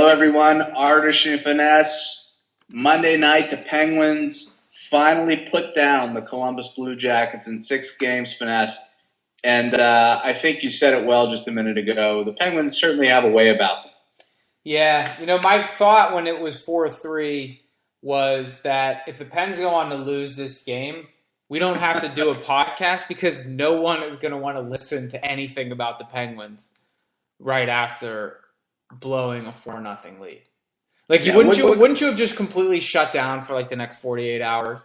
everyone. Artish and Finesse. Monday night, the Penguins finally put down the Columbus Blue Jackets in 6 games, Finesse. And I think you said it well just a minute ago. The Penguins certainly have a way about them. Yeah, my thought when it was 4-3 was that if the Pens go on to lose this game, we don't have to do a podcast because no one is going to want to listen to anything about the Penguins right after blowing a 4-0 lead. Wouldn't you have just completely shut down for the next 48 hours?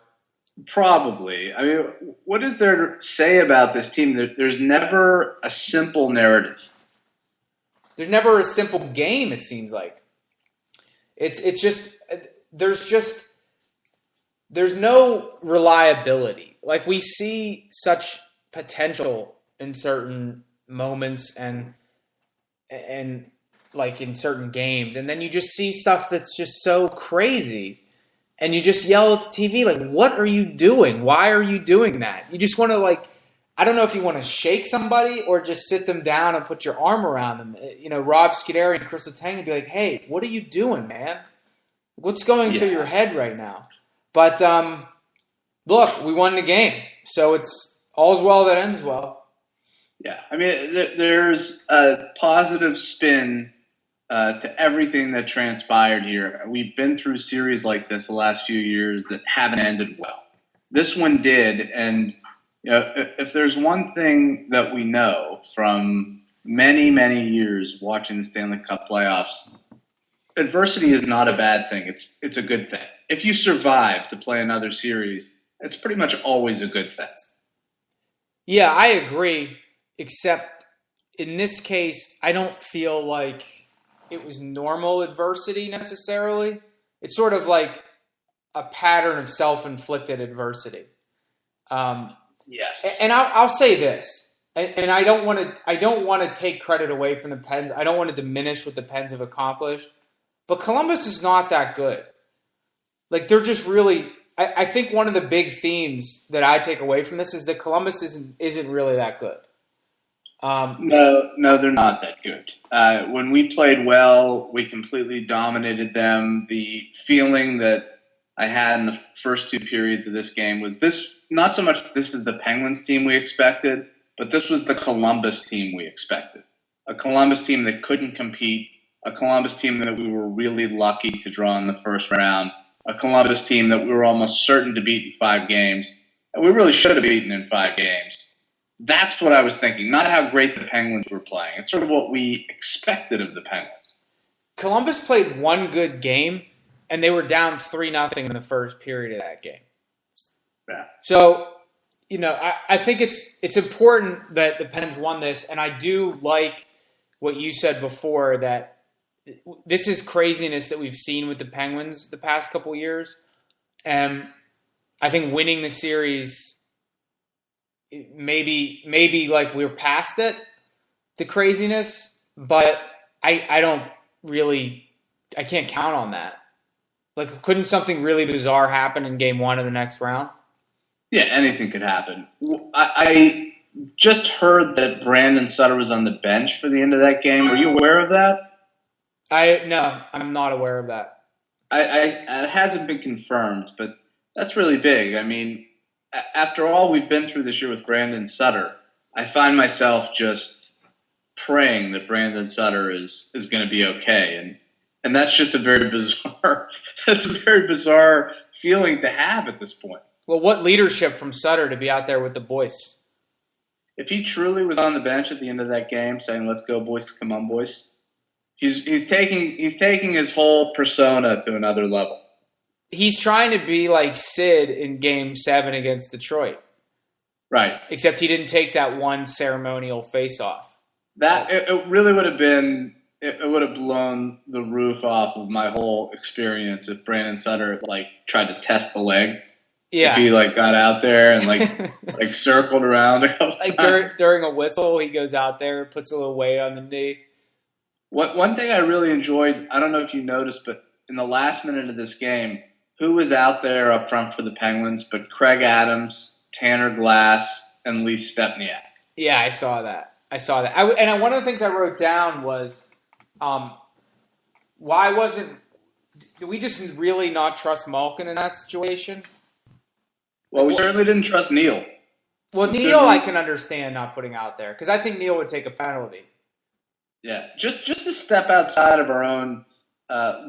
Probably. I mean, what is there to say about this team? There's never a simple narrative. There's never a simple game, it seems like. It's just there's no reliability. We see such potential in certain moments and in certain games, and then you just see stuff that's just so crazy. And you just yell at the TV, what are you doing? Why are you doing that? You just want to, I don't know if you want to shake somebody or just sit them down and put your arm around them. Rob Scuderi and Chris Letang would be like, hey, what are you doing, man? What's going through your head right now? But, look, we won the game. So it's all's well that ends well. Yeah, I mean, there's a positive spin to everything that transpired here. We've been through series like this the last few years that haven't ended well. This one did, and if there's one thing that we know from many, many years watching the Stanley Cup playoffs, adversity is not a bad thing. It's a good thing. If you survive to play another series, it's pretty much always a good thing. Yeah, I agree, except in this case, I don't feel like it was normal adversity necessarily. It's sort of like a pattern of self-inflicted adversity. Yes. And I'll say this, and I don't want to take credit away from the Pens. I don't want to diminish what the Pens have accomplished, but Columbus is not that good. They're just really. I think one of the big themes that I take away from this is that Columbus isn't really that good. No, they're not that good. When we played well, we completely dominated them. The feeling that I had in the first 2 periods of this game was this, not so much this is the Penguins team we expected, but this was the Columbus team we expected. A Columbus team that couldn't compete, a Columbus team that we were really lucky to draw in the first round, a Columbus team that we were almost certain to beat in 5 games, and we really should have beaten in 5 games. That's what I was thinking, not how great the Penguins were playing. It's sort of what we expected of the Penguins. Columbus played one good game, and they were down 3-0 in the first period of that game. Yeah. So, I think it's important that the Pens won this, and I do like what you said before, that this is craziness that we've seen with the Penguins the past couple years. And I think winning the series, maybe we're past it, the craziness, but I can't count on that. Couldn't something really bizarre happen in game 1 of the next round? Yeah, anything could happen. I just heard that Brandon Sutter was on the bench for the end of that game. Were you aware of that? No, I'm not aware of that. It hasn't been confirmed, but that's really big. I mean, after all we've been through this year with Brandon Sutter, I find myself just praying that Brandon Sutter is going to be okay. And that's just a very bizarre feeling to have at this point. Well, what leadership from Sutter to be out there with the boys. If he truly was on the bench at the end of that game saying, let's go, boys, come on, boys, he's taking his whole persona to another level. He's trying to be like Sid in Game 7 against Detroit. Right. Except he didn't take that one ceremonial face-off. It really would have been – it would have blown the roof off of my whole experience if Brandon Sutter, tried to test the leg. Yeah. If he, got out there and, circled around a couple times. During a whistle, he goes out there, puts a little weight on the knee. One thing I really enjoyed, I don't know if you noticed, but in the last minute of this game – who was out there up front for the Penguins but Craig Adams, Tanner Glass, and Lee Stepniak? Yeah, I saw that. One of the things I wrote down was why wasn't? Do we just really not trust Malkin in that situation? Well, we certainly didn't trust Neal. Well, Neal, I can understand not putting out there because I think Neal would take a penalty. Yeah, just to step outside of our own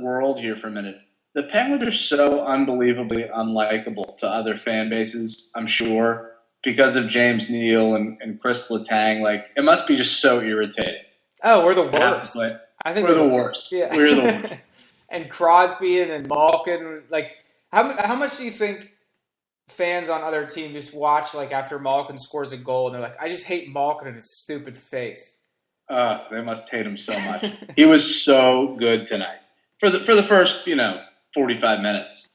world here for a minute. The Penguins are so unbelievably unlikable to other fan bases, I'm sure, because of James Neal and Chris Letang. Like, it must be just so irritating. Oh, we're the worst. I think we're the worst. Yeah. We're the worst. And Crosby and Malkin, like, how much do you think fans on other teams just watch, like, after Malkin scores a goal, and they're like, I just hate Malkin and his stupid face? They must hate him so much. He was so good tonight. For the first, 45 minutes,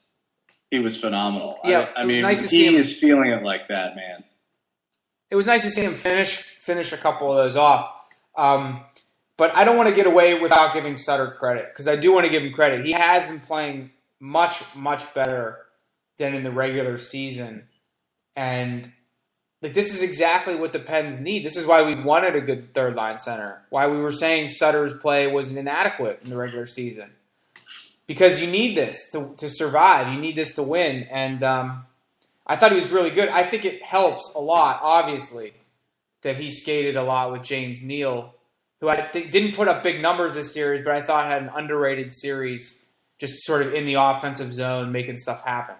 he was phenomenal. Yeah, I mean, nice to see him. He is feeling it like that, man. It was nice to see him finish a couple of those off. But I don't want to get away without giving Sutter credit, because I do want to give him credit. He has been playing much, much better than in the regular season. And like, this is exactly what the Pens need. This is why we wanted a good third-line center, why we were saying Sutter's play was inadequate in the regular season. Because you need this to survive. You need this to win. And I thought he was really good. I think it helps a lot, obviously, that he skated a lot with James Neal, who I didn't put up big numbers this series, but I thought had an underrated series, just sort of in the offensive zone, making stuff happen.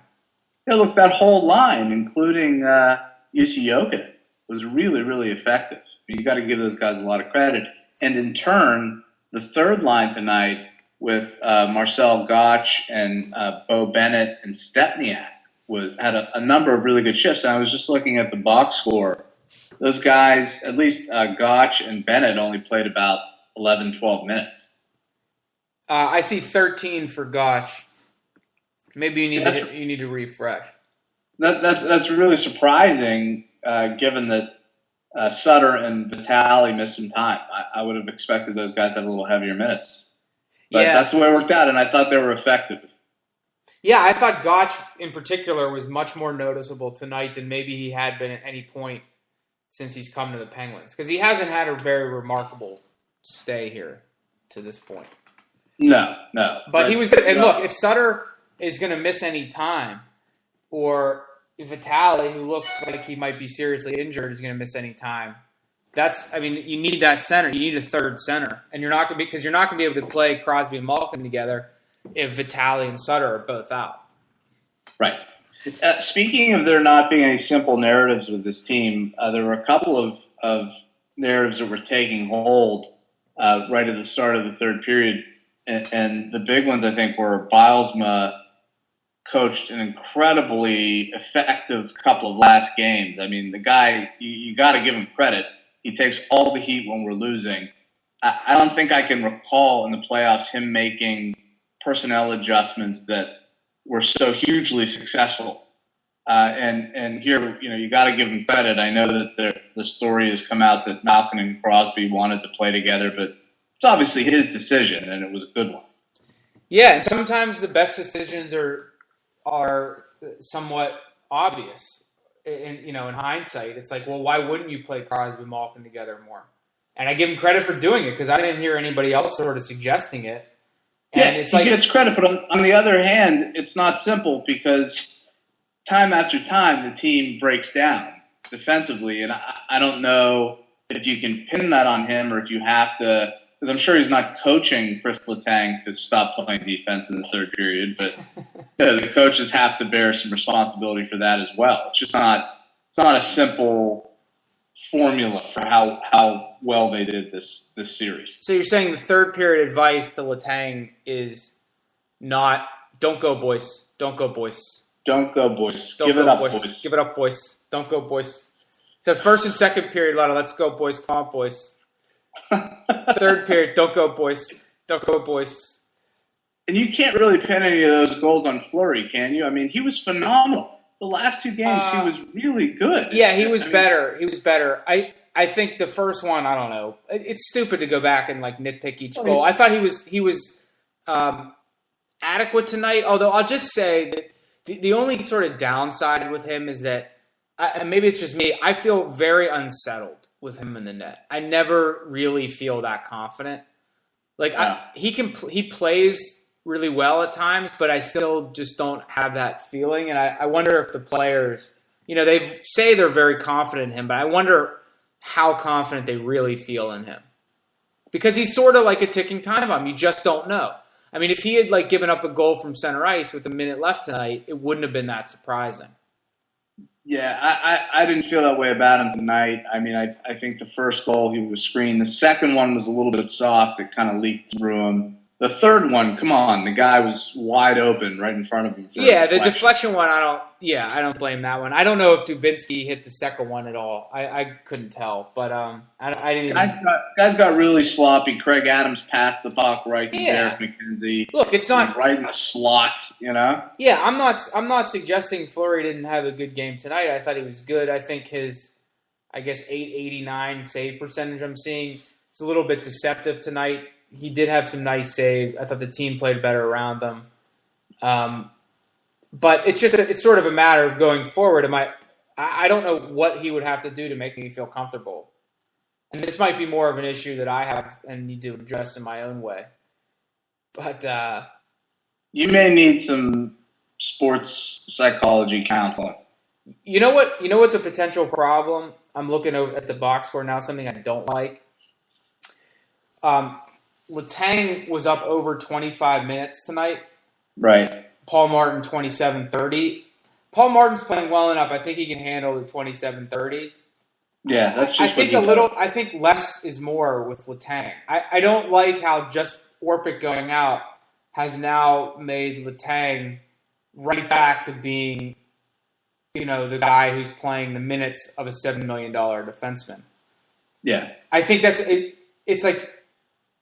Yeah, look, that whole line, including Jussi Jokinen, was really, really effective. You got to give those guys a lot of credit. And in turn, the third line tonight with Marcel Gotch and Bo Bennett and Stepniak had a number of really good shifts. And I was just looking at the box score. Those guys, at least Gotch and Bennett, only played about 11, 12 minutes. I see 13 for Gotch. Maybe you need to refresh. That's really surprising, given that Sutter and Vitale missed some time. I would have expected those guys to have a little heavier minutes. But that's the way it worked out, and I thought they were effective. Yeah, I thought Gotch in particular was much more noticeable tonight than maybe he had been at any point since he's come to the Penguins, because he hasn't had a very remarkable stay here to this point. No. But he was good. And look, if Sutter is going to miss any time, or if Vitale, who looks like he might be seriously injured, is going to miss any time, you need that center. You need a third center, and you're not going to be able to play Crosby and Malkin together if Vitale and Sutter are both out. Right. Speaking of there not being any simple narratives with this team, there were a couple of narratives that were taking hold right at the start of the third period, and the big ones I think were Bylsma coached an incredibly effective couple of last games. I mean, the guy, you got to give him credit. He takes all the heat when we're losing. I don't think I can recall in the playoffs him making personnel adjustments that were so hugely successful. And here, you got to give him credit. I know that the story has come out that Malkin and Crosby wanted to play together, but it's obviously his decision, and it was a good one. Yeah, and sometimes the best decisions are somewhat obvious. In hindsight, it's like, well, why wouldn't you play Crosby and Malkin together more? And I give him credit for doing it, because I didn't hear anybody else sort of suggesting it. And it's he gets credit, but on the other hand, it's not simple, because time after time the team breaks down defensively, and I don't know if you can pin that on him, or if you have to, because I'm sure he's not coaching Chris Letang to stop playing defense in the third period, but the coaches have to bear some responsibility for that as well. It's just not a simple formula for how well they did this series. So you're saying the third period advice to Letang is not, don't go, boys. Don't go, boys. Don't go, boys. Give it up, boys. Give it up, boys. Don't go, boys. So first and second period, let's go, boys. Come on, boys. Third period, don't go, boys. Don't go, boys. And you can't really pin any of those goals on Fleury, can you? I mean, he was phenomenal. The last two games, he was really good. Yeah, he was better. He was better. I think the first one, I don't know. It's stupid to go back and nitpick each goal. I thought he was adequate tonight. Although I'll just say that the only sort of downside with him is that, and maybe it's just me, I feel very unsettled with him in the net. I never really feel that confident. Like he plays really well at times, but I still just don't have that feeling. And I wonder if the players, they say they're very confident in him, but I wonder how confident they really feel in him. Because he's sort of like a ticking time bomb. You just don't know. I mean, if he had given up a goal from center ice with a minute left tonight, it wouldn't have been that surprising. Yeah, I didn't feel that way about him tonight. I mean, I think the first goal he was screened. The second one was a little bit soft. It kind of leaked through him. The third one, come on, the guy was wide open right in front of him. Yeah, the deflection one, I don't blame that one. I don't know if Dubinsky hit the second one at all. I couldn't tell, but I didn't. Guys got really sloppy. Craig Adams passed the puck right to Derek McKenzie. Look, it's not right in the slot, Yeah, I'm not suggesting Fleury didn't have a good game tonight. I thought he was good. I think his, .889 save percentage I'm seeing is a little bit deceptive tonight. He did have some nice saves. I thought the team played better around them. But it's sort of a matter of going forward. I don't know what he would have to do to make me feel comfortable. And this might be more of an issue that I have and need to address in my own way. But you may need some sports psychology counseling. You know what's a potential problem? I'm looking at the box score now, something I don't like. Letang was up over 25 minutes tonight. Right. Paul Martin, 27-30. Paul Martin's playing well enough. I think he can handle the 27-30. Yeah, that's just I think less is more with Letang. I don't like how just Orpik going out has now made Letang right back to being, the guy who's playing the minutes of a $7 million defenseman. Yeah. I think that's it. It's like,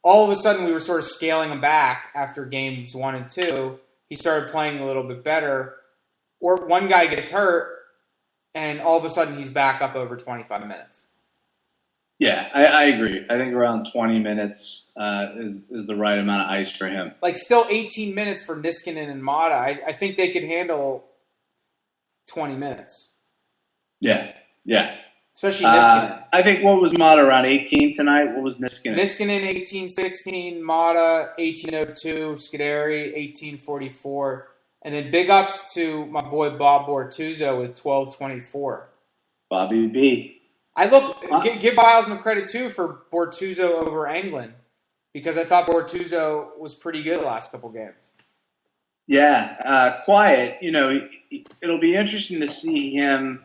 all of a sudden, we were sort of scaling him back after games 1 and 2. He started playing a little bit better. Or one guy gets hurt, and all of a sudden, he's back up over 25 minutes. Yeah, I agree. I think around 20 minutes is the right amount of ice for him. Still 18 minutes for Niskanen and Mata. I think they could handle 20 minutes. Yeah. Especially Niskanen. I think, what was Mata, around 18 tonight? What was Niskanen? Niskanen, 18-16. Mata, 18-02. Scuderi, 18-44. And then big ups to my boy Bob Bortuzzo with 12-24. Bobby B. Give Bilesman credit, too, for Bortuzzo over Englund. Because I thought Bortuzzo was pretty good the last couple games. Yeah, quiet. It'll be interesting to see him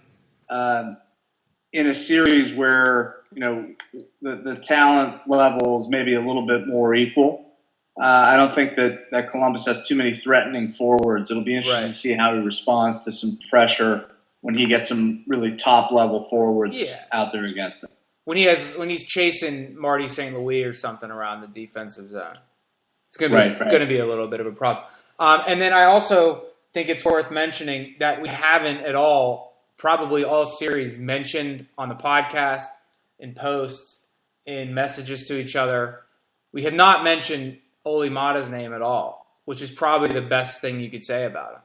in a series where, the talent level is maybe a little bit more equal. I don't think that Columbus has too many threatening forwards. It'll be interesting to see how he responds to some pressure when he gets some really top-level forwards out there against him. When he's chasing Marty St. Louis or something around the defensive zone. It's going to be a little bit of a problem. And then I also think it's worth mentioning that we haven't at all, probably all series, mentioned on the podcast, in posts, in messages to each other. We have not mentioned Olli Mata's name at all, which is probably the best thing you could say about him.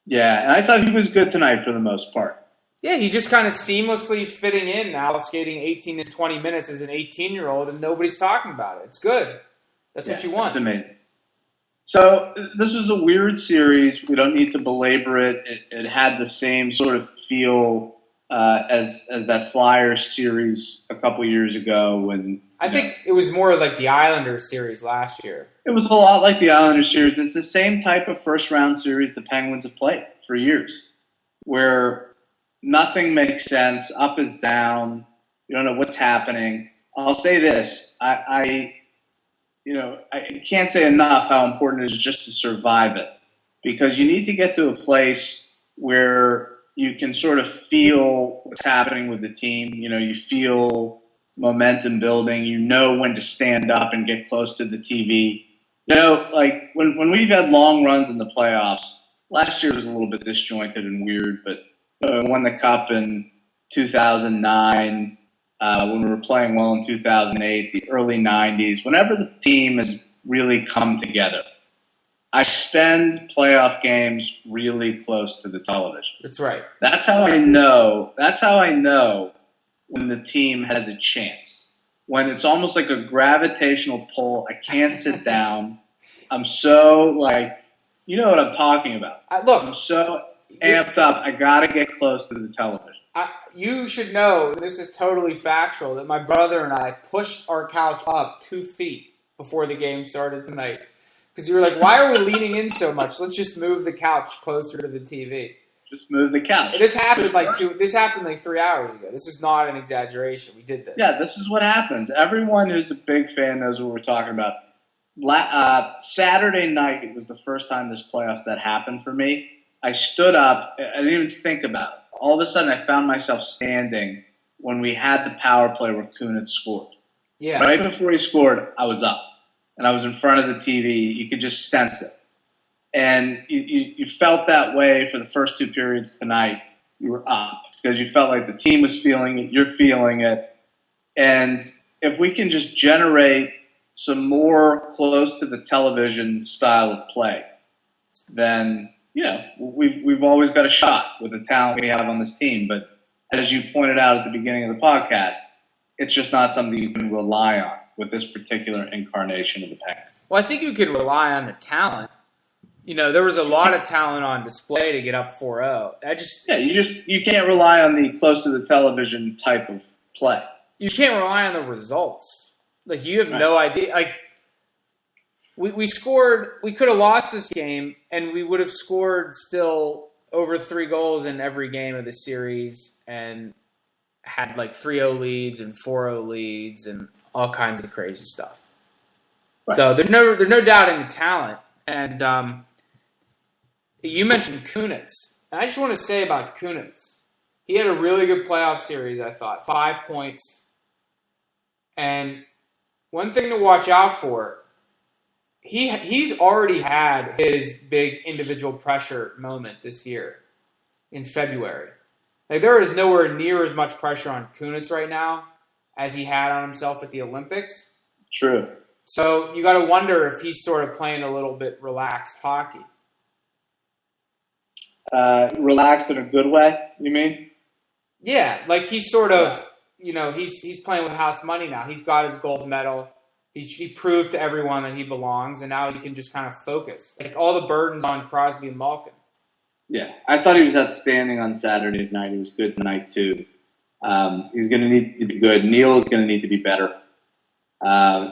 Yeah, and I thought he was good tonight for the most part. Yeah, he's just kind of seamlessly fitting in now, skating 18 to 20 minutes as an 18-year-old, and nobody's talking about it. It's good. That's what you want. It's amazing. So this was a weird series. We don't need to belabor it. It had the same sort of feel as that Flyers series a couple years ago. When I think it was more like the Islanders series last year. It was a lot like the Islanders series. It's the same type of first-round series the Penguins have played for years, where nothing makes sense, up is down, you don't know what's happening. I'll say this, I can't say enough how important it is just to survive it, because you need to get to a place where you can sort of feel what's happening with the team. You feel momentum building. You know when to stand up and get close to the TV. Like when we've had long runs in the playoffs, last year was a little bit disjointed and weird, but we won the Cup in 2009, when we were playing well in 2008, the early 90s, whenever the team has really come together, I spend playoff games really close to the television. That's right. That's how I know when the team has a chance. when it's almost like a gravitational pull. I can't sit down. I'm so you know what I'm talking about. I'm so amped up. I got to get close to the television. You should know, this is totally factual, that my brother and I pushed our couch up 2 feet before the game started tonight. Because you were like, why are we leaning in so much? Let's just move the couch closer to the TV. Just move the couch. This happened like 3 hours ago. This is not an exaggeration. We did this. Yeah, this is what happens. Everyone who's a big fan knows what we're talking about. Saturday night was the first time this playoffs that happened for me. I stood up. I didn't even think about it. All of a sudden, I found myself standing when we had the power play where Kunitz scored. Yeah. Right before he scored, I was up, and I was in front of the TV. You could just sense it. And you felt that way for the first 2 periods tonight. You were up because you felt like the team was feeling it. You're feeling it. And if we can just generate some more close to the television style of play, then we've always got a shot with the talent we have on this team. But as you pointed out at the beginning of the podcast, it's just not something you can rely on with this particular incarnation of the Penguins. Well, I think you can rely on the talent. There was a lot of talent on display to get up 4-0. You can't rely on the close to the television type of play. You can't rely on the results. Like, you have no idea. Like, we scored. We could have lost this game, and we would have scored still over 3 goals in every game of the series, and had like 3-0 leads and 4-0 leads and all kinds of crazy stuff. Right. So there's no doubt in the talent. And you mentioned Kunitz. And I just want to say about Kunitz, he had a really good playoff series, I thought. 5 points. And one thing to watch out for, he's already had his big individual pressure moment this year in February. Like, there is nowhere near as much pressure on Kunitz right now as he had on himself at the Olympics. True. So you got to wonder if he's sort of playing a little bit relaxed hockey. Relaxed in a good way, you mean? Yeah, like he's sort of, he's playing with house money now. He's got his gold medal. He proved to everyone that he belongs, and now he can just kind of focus. Like, all the burden's on Crosby and Malkin. Yeah, I thought he was outstanding on Saturday night. He was good tonight, too. He's going to need to be good. Neil is going to need to be better. I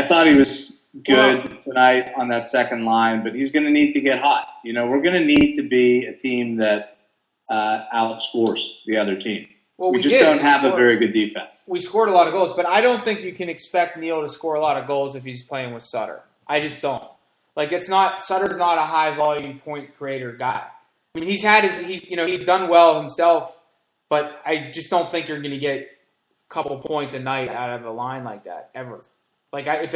thought he was good tonight on that second line, but he's going to need to get hot. We're going to need to be a team that outscores the other team. Well, we just don't have a very good defense. We scored a lot of goals, but I don't think you can expect Neil to score a lot of goals if he's playing with Sutter. I just don't. Like, Sutter's not a high volume point creator guy. I mean, he's done well himself, but I just don't think you're going to get a couple points a night out of a line like that ever. Like, if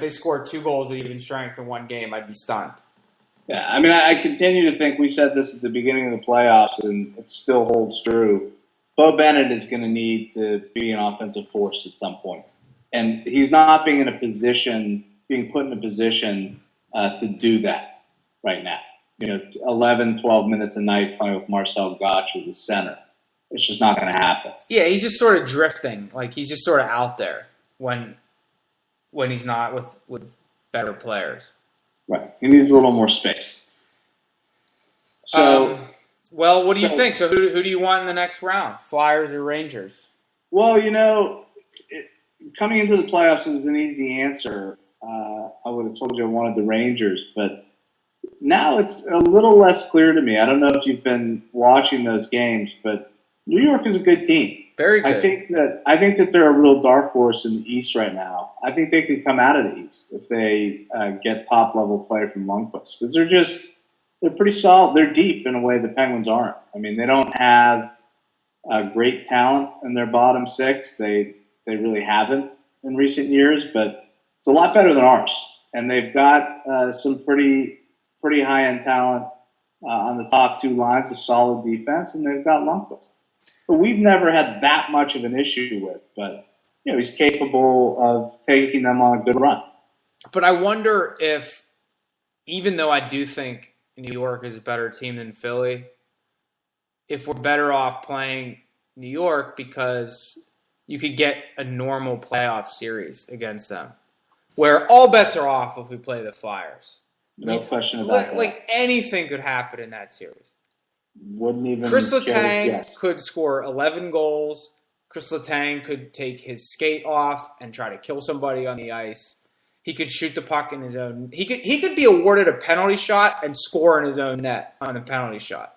they scored 2 goals at even strength in one game, I'd be stunned. Yeah, I mean, I continue to think we said this at the beginning of the playoffs, and it still holds true. Bo Bennett is going to need to be an offensive force at some point. And he's not being put in a position to do that right now. 11, 12 minutes a night playing with Marcel Gotch as a center. It's just not going to happen. Yeah, he's just sort of drifting. Like, he's just sort of out there when he's not with better players. Right. He needs a little more space. So... Well, what do you think? So who do you want in the next round? Flyers or Rangers? Well, coming into the playoffs, it was an easy answer. I would have told you I wanted the Rangers, but now it's a little less clear to me. I don't know if you've been watching those games, but New York is a good team. Very good. I think that they're a real dark horse in the East right now. I think they could come out of the East if they get top-level play from Lundqvist, because they're pretty solid. They're deep in a way the Penguins aren't. I mean, they don't have great talent in their bottom 6. They really haven't in recent years, but it's a lot better than ours. And they've got some pretty high-end talent on the top 2 lines, a solid defense, and they've got Lundqvist, who we've never had that much of an issue with. But he's capable of taking them on a good run. But I wonder if, even though I do think New York is a better team than Philly, if we're better off playing New York because you could get a normal playoff series against them, where all bets are off if we play the Flyers. No question about that. Like anything could happen in that series. Wouldn't even Chris Letang could score 11 goals. Chris Letang could take his skate off and try to kill somebody on the ice. He could shoot the puck in his own. He could be awarded a penalty shot and score in his own net on a penalty shot.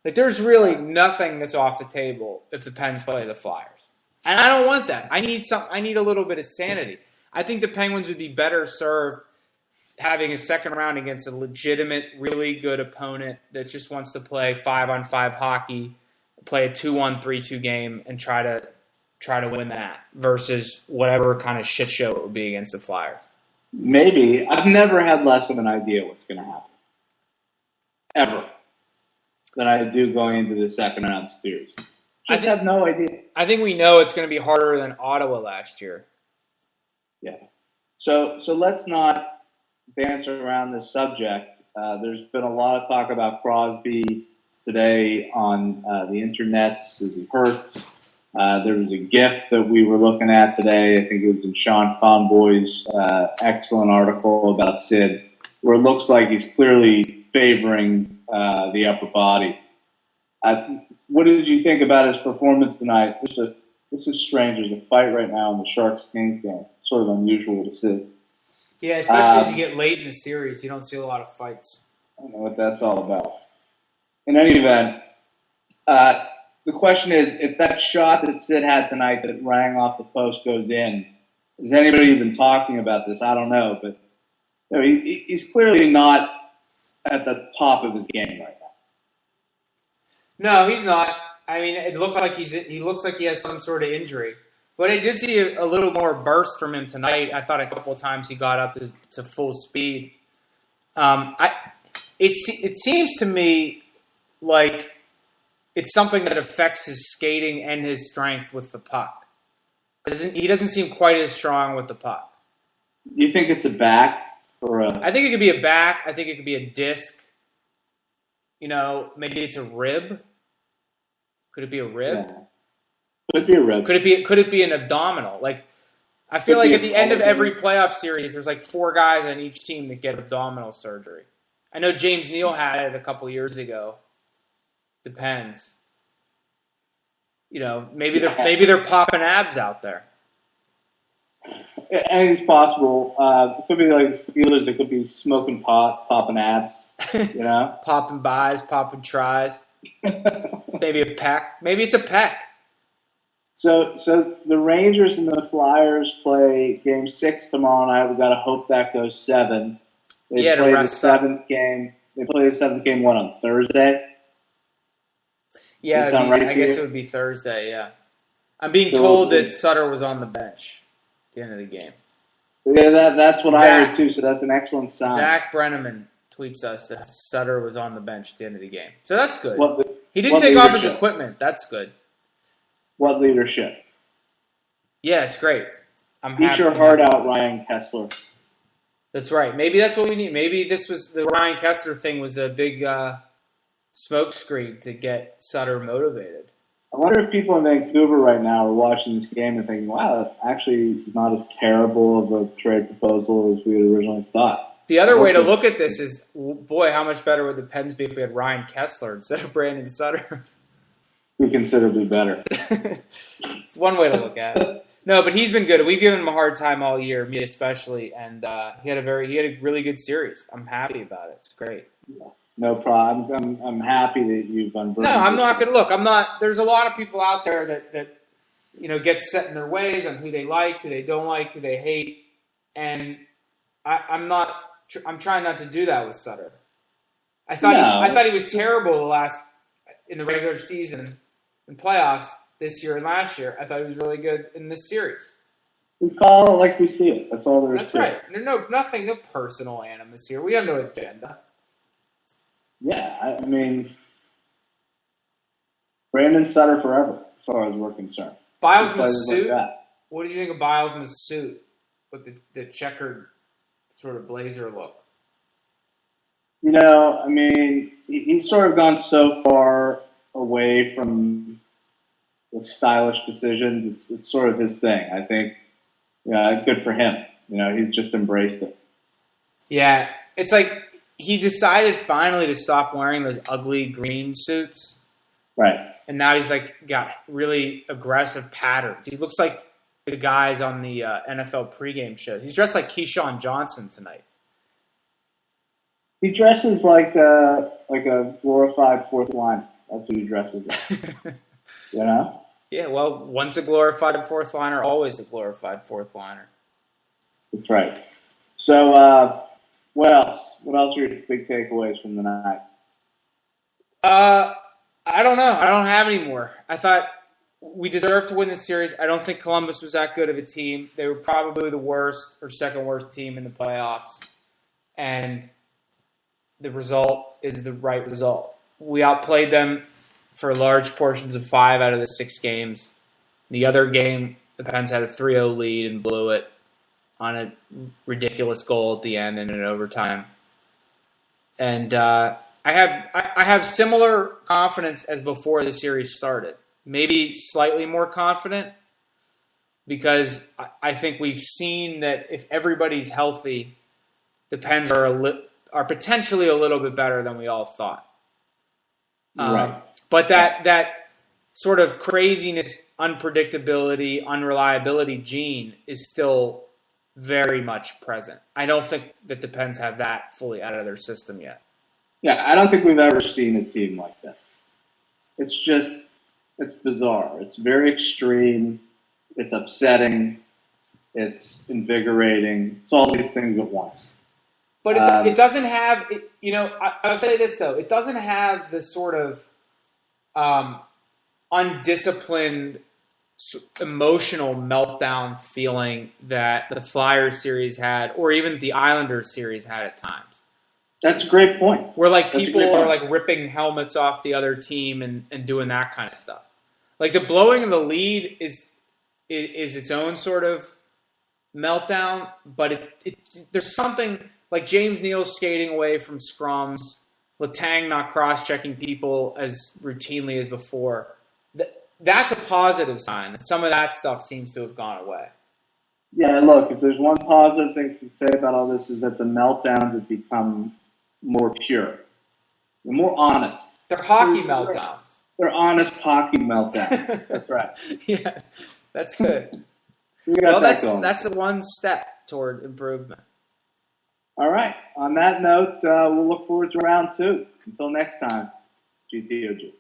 Like there's really nothing that's off the table if the Pens play the Flyers. And I don't want that. I need a little bit of sanity. I think the Penguins would be better served having a second round against a legitimate, really good opponent that just wants to play 5-on-5 hockey, play a 2-1, 3-2 game, and try to win that versus whatever kind of shit show it would be against the Flyers. Maybe. I've never had less of an idea what's going to happen. Ever. Than I do going into the second round series. I have no idea. I think we know it's going to be harder than Ottawa last year. Yeah. So let's not dance around this subject. There's been a lot of talk about Crosby today on the internets. Is he hurt? There was a GIF that we were looking at today. I think it was in Sean Conboy's excellent article about Sid, where it looks like he's clearly favoring the upper body. What did you think about his performance tonight? This is strange. There's a fight right now in the Sharks-Kings game. It's sort of unusual to see. Yeah, especially as you get late in the series, you don't see a lot of fights. I don't know what that's all about. In any event, the question is, if that shot that Sid had tonight that rang off the post goes in, is anybody even talking about this? I don't know, but he's clearly not at the top of his game right now. No, he's not. I mean, it looks like he looks like he has some sort of injury. But I did see a little more burst from him tonight. I thought a couple of times he got up to full speed. It seems to me like it's something that affects his skating and his strength with the puck. He doesn't seem quite as strong with the puck. You think it's a back or a? I think it could be a back. I think it could be a disc. Maybe it's a rib. Could it be a rib? Yeah. Could be a rib. Could it be an abdominal? Like, I feel like at the end of every playoff series, there's like 4 guys on each team that get abdominal surgery. I know James Neal had it a couple years ago. Depends. Maybe they're popping abs out there. Anything's possible. It could be like the Steelers. It could be smoking pot, popping abs. Popping buys, popping tries. Maybe a pec. Maybe it's a pec. So the Rangers and the Flyers play Game 6 tomorrow night. We've got to hope that goes 7. They play the 7th game. They play the 7th game, on Thursday? Yeah, I guess it would be Thursday, yeah. I'm being told that Sutter was on the bench at the end of the game. Yeah, that's what I heard too, so that's an excellent sign. Zach Brenneman tweets us that Sutter was on the bench at the end of the game. So that's good. He didn't take off his equipment. That's good. What leadership? Yeah, it's great. Eat your heart out, Ryan Kessler. That's right. Maybe that's what we need. Maybe the Ryan Kessler thing was a big smoke screen to get Sutter motivated. I wonder if people in Vancouver right now are watching this game and thinking, wow, that actually is not as terrible of a trade proposal as we had originally thought. The other way to look at this is, boy, how much better would the Pens be if we had Ryan Kessler instead of Brandon Sutter? Considerably better. It's one way to look at it. No, but he's been good. We've given him a hard time all year, me especially, and he had a really good series. I'm happy about it. It's great. No problem. I'm happy that you've unburdened. No, I'm not going to look. I'm not. There's a lot of people out there that get set in their ways on who they like, who they don't like, who they hate, and I'm not. I'm trying not to do that with Sutter. I thought he was terrible in the regular season and playoffs this year and last year. I thought he was really good in this series. We call it like we see it. That's all there is. That's right. No personal animus here. We have no agenda. Yeah, I mean, Brandon Sutter forever, as far as we're concerned. Bilesman's suit. Like what did you think of Bilesman's suit with the checkered sort of blazer look? I mean, he's sort of gone so far away from with stylish decisions. It's sort of his thing. I think, good for him. He's just embraced it. Yeah, it's like he decided finally to stop wearing those ugly green suits. Right. And now he's got really aggressive patterns. He looks like the guys on the NFL pregame shows. He's dressed like Keyshawn Johnson tonight. He dresses like a glorified fourth liner. That's what he dresses like. Yeah, well, once a glorified fourth liner, always a glorified fourth liner. That's right. So, what else? What else are your big takeaways from the night? I don't know. I don't have any more. I thought we deserved to win this series. I don't think Columbus was that good of a team. They were probably the worst or second worst team in the playoffs. And the result is the right result. We outplayed them for large portions of 5 out of the 6 games. The other game, the Pens had a 3-0 lead and blew it on a ridiculous goal at the end in an overtime. And I have similar confidence as before the series started. Maybe slightly more confident because I think we've seen that if everybody's healthy, the Pens are potentially a little bit better than we all thought. Right. But that sort of craziness, unpredictability, unreliability gene is still very much present. I don't think that the Pens have that fully out of their system yet. Yeah, I don't think we've ever seen a team like this. It's bizarre. It's very extreme. It's upsetting. It's invigorating. It's all these things at once. But it doesn't have, I'll say this, though. It doesn't have the sort of undisciplined emotional meltdown feeling that the Flyers series had or even the Islanders series had at times. That's a great point. Where people are ripping helmets off the other team and doing that kind of stuff. Like the blowing of the lead is its own sort of meltdown, but there's something like James Neal skating away from scrums, Letang not cross-checking people as routinely as before. That's a positive sign. Some of that stuff seems to have gone away. Yeah, look, if there's one positive thing to say about all this is that the meltdowns have become more pure. They're more honest. They're hockey meltdowns. They're honest hockey meltdowns. That's right. Yeah, that's good. So that's one step toward improvement. All right. On that note, we'll look forward to round 2. Until next time, GTOG.